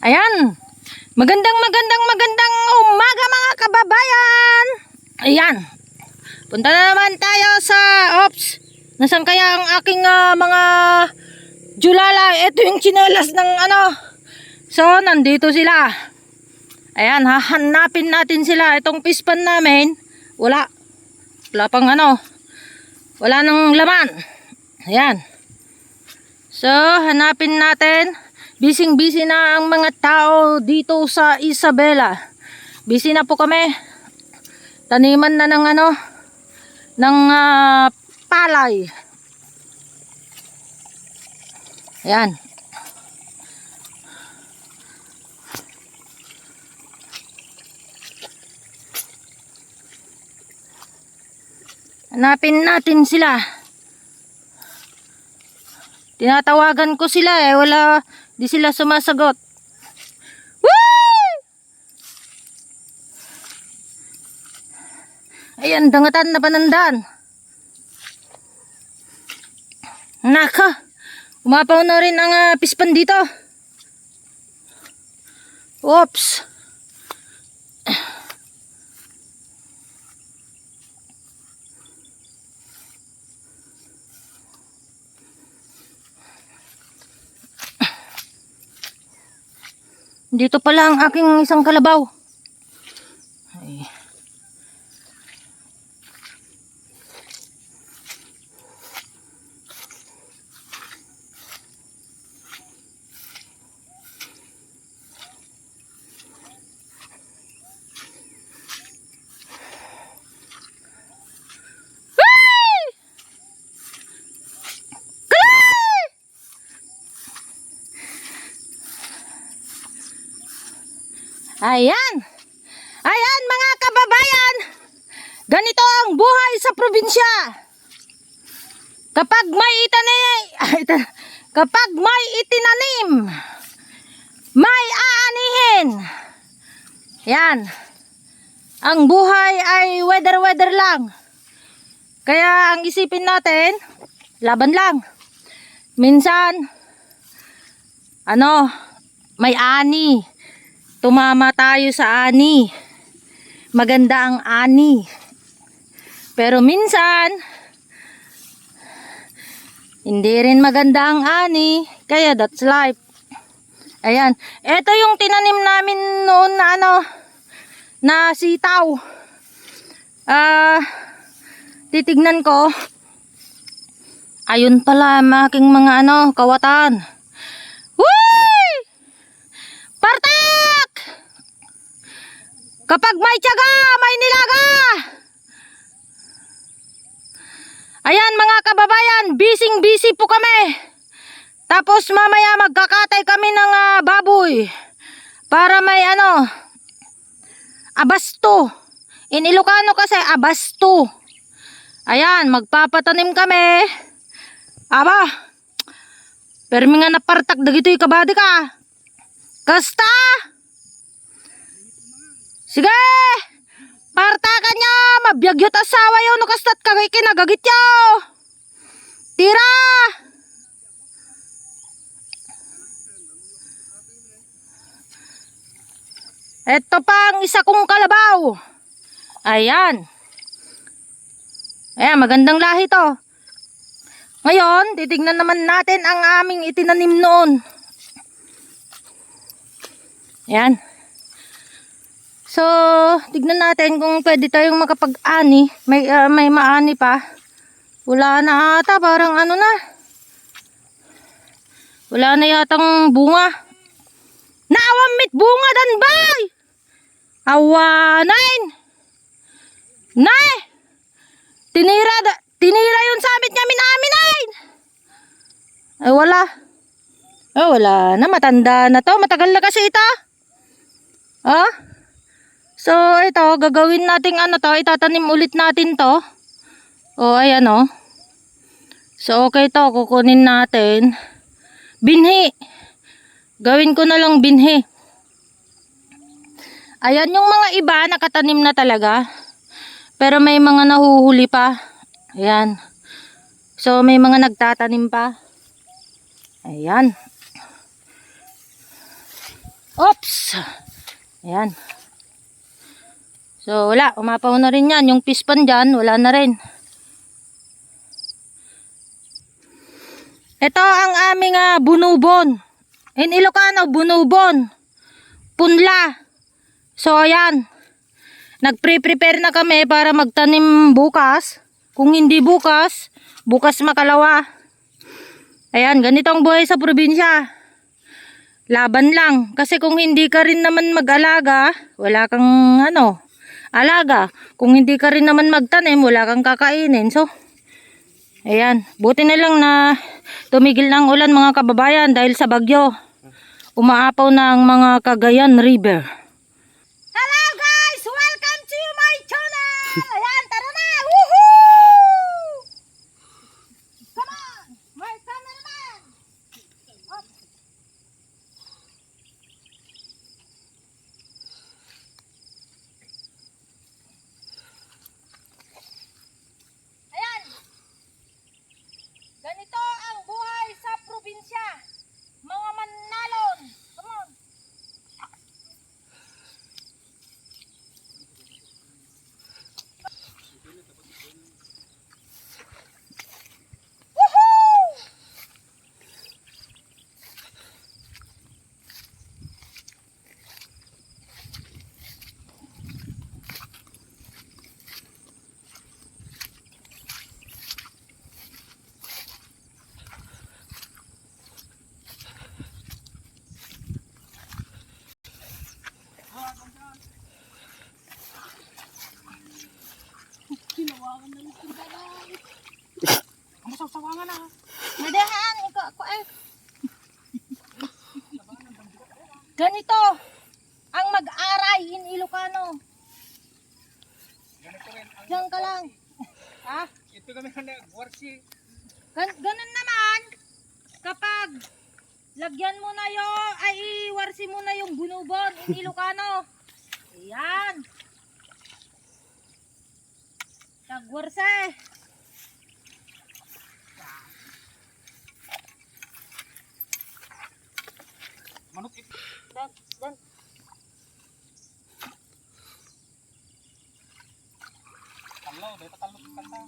Ayan. Magandang umaga mga kababayan. Ayan. Punta na naman tayo sa Nasaan kaya ang aking mga julala? Ito yung tsinelas ng So, nandito sila. Ayan, hahanapin natin sila. Itong pispan namin, wala pang wala nang laman. Ayan. So, hanapin natin. Busy na ang mga tao dito sa Isabela. Busy na po kami. Taniman na ng palay. Ayan. Hanapin natin sila. Tinatawagan ko sila di sila sumasagot. Woo! Ayan, dangatan na panandan. Naka, umapaw na rin ang pispan dito. Oops. Dito pala ang aking isang kalabaw. Ay. Ayan. Ayan mga kababayan. Ganito ang buhay sa probinsya. Kapag may itinanim, may aanihin. Yan. Ang buhay ay weather lang. Kaya ang isipin natin, laban lang. Minsan, may ani. Tumama tayo sa ani. Maganda ang ani. Pero minsan, hindi rin maganda ang ani. Kaya that's life. Ayan. Ito yung tinanim namin noon na sitaw. Titignan ko. Ayun pala making mga kawatan. Woo! Partak! Kapag may tiyaga, may nilaga. Ayan mga kababayan, busy po kami. Tapos mamaya magkakatay kami ng baboy. Para may abasto. In Ilocano kasi abasto. Ayan, magpapatanim kami. Aba, permi nga napartak dagito'y kabady ka. Kasta! Sige! Partakan nyo! Mabyagyot asawa yun no kasta't kagay kinagagit nyo! Tira! Ito pang isa kong kalabaw. Ayan. Ayan, magandang lahi to. Ngayon, titignan naman natin ang aming itinanim noon. Ayan. So, tignan natin kung pwede tayong makapag-ani. May maani pa. Wala na ata, parang na. Wala na yatang bunga. Naawamit bunga dan bay! Awanain! Nay! Tinira yun sa amit namin aminain! Ay wala. Wala na, matanda na to. Matagal na kasi ito. So ito, gagawin natin itatanim ulit natin to. Ayan So okay to, kukunin natin. Binhi. Gawin ko na lang binhi. Ayan yung mga iba nakatanim na talaga. Pero may mga nahuhuli pa. Ayan. So may mga nagtatanim pa. Ayan. Oops! Ayan. So wala, umapaw na rin yan. Yung pispan dyan, wala na rin. Ito ang aming bunubon. In Ilocano, bunubon. Punla. So ayan. Nagpre-prepare na kami para magtanim bukas. Kung hindi bukas, bukas makalawa. Ayan, ganito ang buhay sa probinsya. Laban lang. Kasi kung hindi ka rin naman mag-alaga, wala kang alaga. Kung hindi ka rin naman magtanim, wala kang kakainin. So, ayan. Buti na lang na tumigil ng ulan mga kababayan dahil sa bagyo. Umaapaw na ang mga Cagayan River. Hello guys! Welcome to my channel! Ayan, tara na! Woohoo! Come on! My cameraman! Up. Ayan! Ganito ang buhay sa probinsya. Mga manlalon! Come on! Madahan, ako ay. Ganito ang mag-aray in Ilocano. Diyan ka lang. Ha? Ito kami nag-warsi. Ganun naman kapag lagyan mo na ay iwarsi mo na yung bunubon in Ilocano. Ayan. Tagwarse. Manok ito. Dan. Talo, dito talo kanta.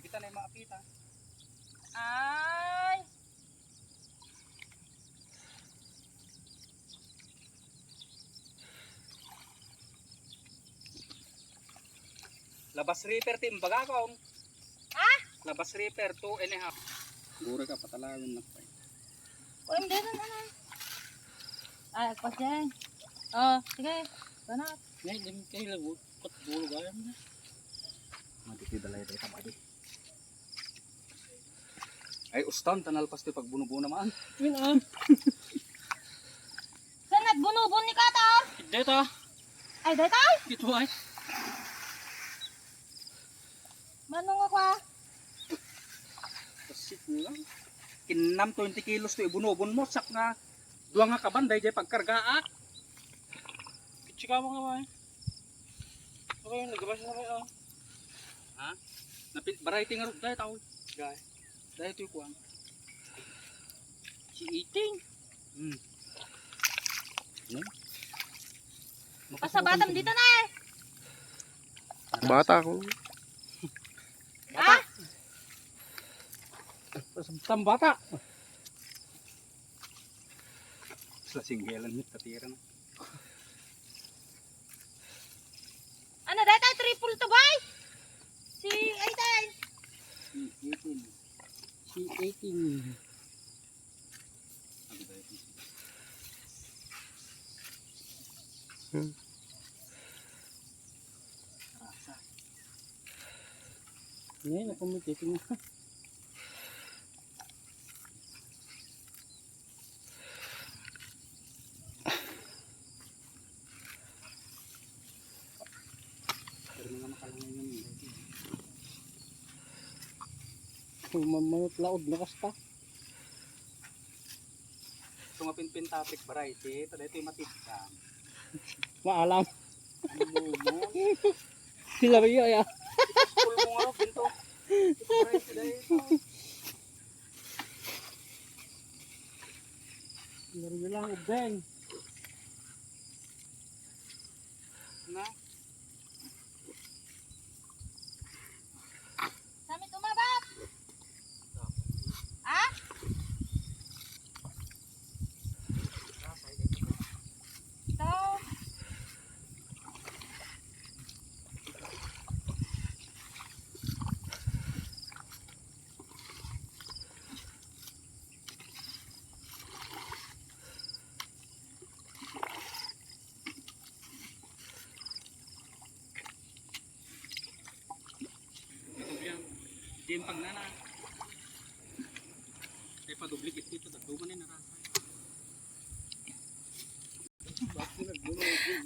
Kita na yung maapita. Ay. Labas reaper team bagakon. Ha? Labas reaper 2.5. Gure ka patalawin na pa. O hindi na. Ay, agpas dyan. Oh, sige. Banat. Ngay lim kay lagu pat bulo gayam na. Mati dalay day tamadi. Ay ustan tanal pasti pag buno-buno man. Yun ah. Saan nagbunubon ni Katar? Dito. Ay, dito? Dito ay. Manong ako ah. Kasi lang. Kinam 20 kilos to ibunobon mo sak nga duwa nga kabanday jay pagkargaak. Chika mo nga ba? Okay, nagabas na kayo. Ha? Napit variety nga dahil tao. Dahil. Dahil ito yung kuwan. Si eating. Pasabatam dito na eh. Bata ko. Ha? Pasamtam bata. Sila singgelan nyo katira na. Ano dito? Triple to boy? Si Aiden. Si 18. Ngayon ako mo titingnan. Mamanot laod na kasta. Ito nga pinpintatik variety. Ito dito yung matikam. Maalam. Hilario ya. Full mo nga binto. Variety dito. Hilario lang ubeng. Na. Kami tumabak. Ah? Ito. Diyan pag nana. Ay padublik ito tagduman ni narasa.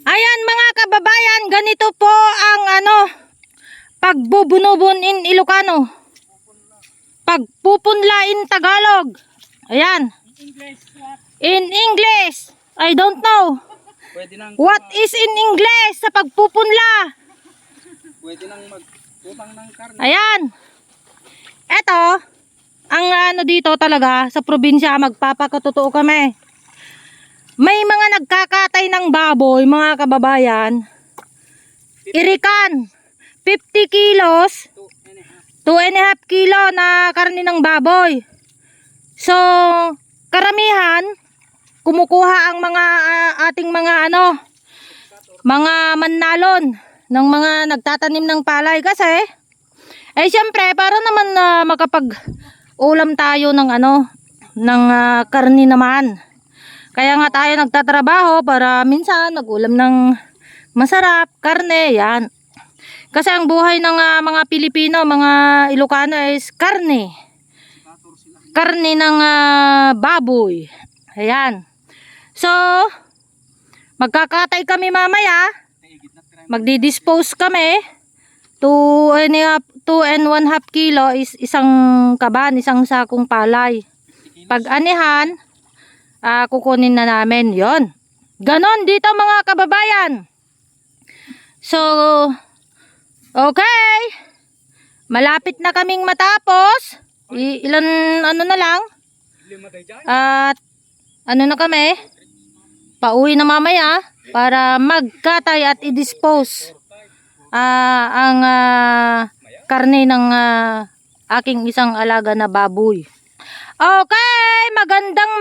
Ayan mga kababayan, ganito po ang pagbubunubon in Ilocano. Pagpupunla in Tagalog. Ayan. English what? In English, I don't know. Pwede nang What is in English sa pagpupunla? pwede nang magputang ng karne. Ayan. Eto, ang dito talaga sa probinsya, magpapakatotoo kami. May mga nagkakatay ng baboy, mga kababayan. Irikan, 50 kilos, 2.5 kilo na karne ng baboy. So, karamihan, kumukuha ang mga ating mga mga mannalon ng mga nagtatanim ng palay kasi syempre para naman makapag-ulam tayo ng ng karne naman. Kaya nga tayo nagtatrabaho para minsan nag-ulam ng masarap, karne, yan. Kasi ang buhay ng mga Pilipino, mga Ilocano is karne. Karne ng baboy. Ayan. So, magkakatay kami mamaya. Magdi-dispose kami. 2.5 kilo is isang kaban, isang sakong palay. Pag anihan, kukunin na namin yon. Ganon dito mga kababayan. So, okay. Malapit na kaming matapos. Ilan na lang. At na kami. Pauwi na mamaya para magkatay at i-dispose ang karne ng aking isang alaga na baboy. Okay, magandang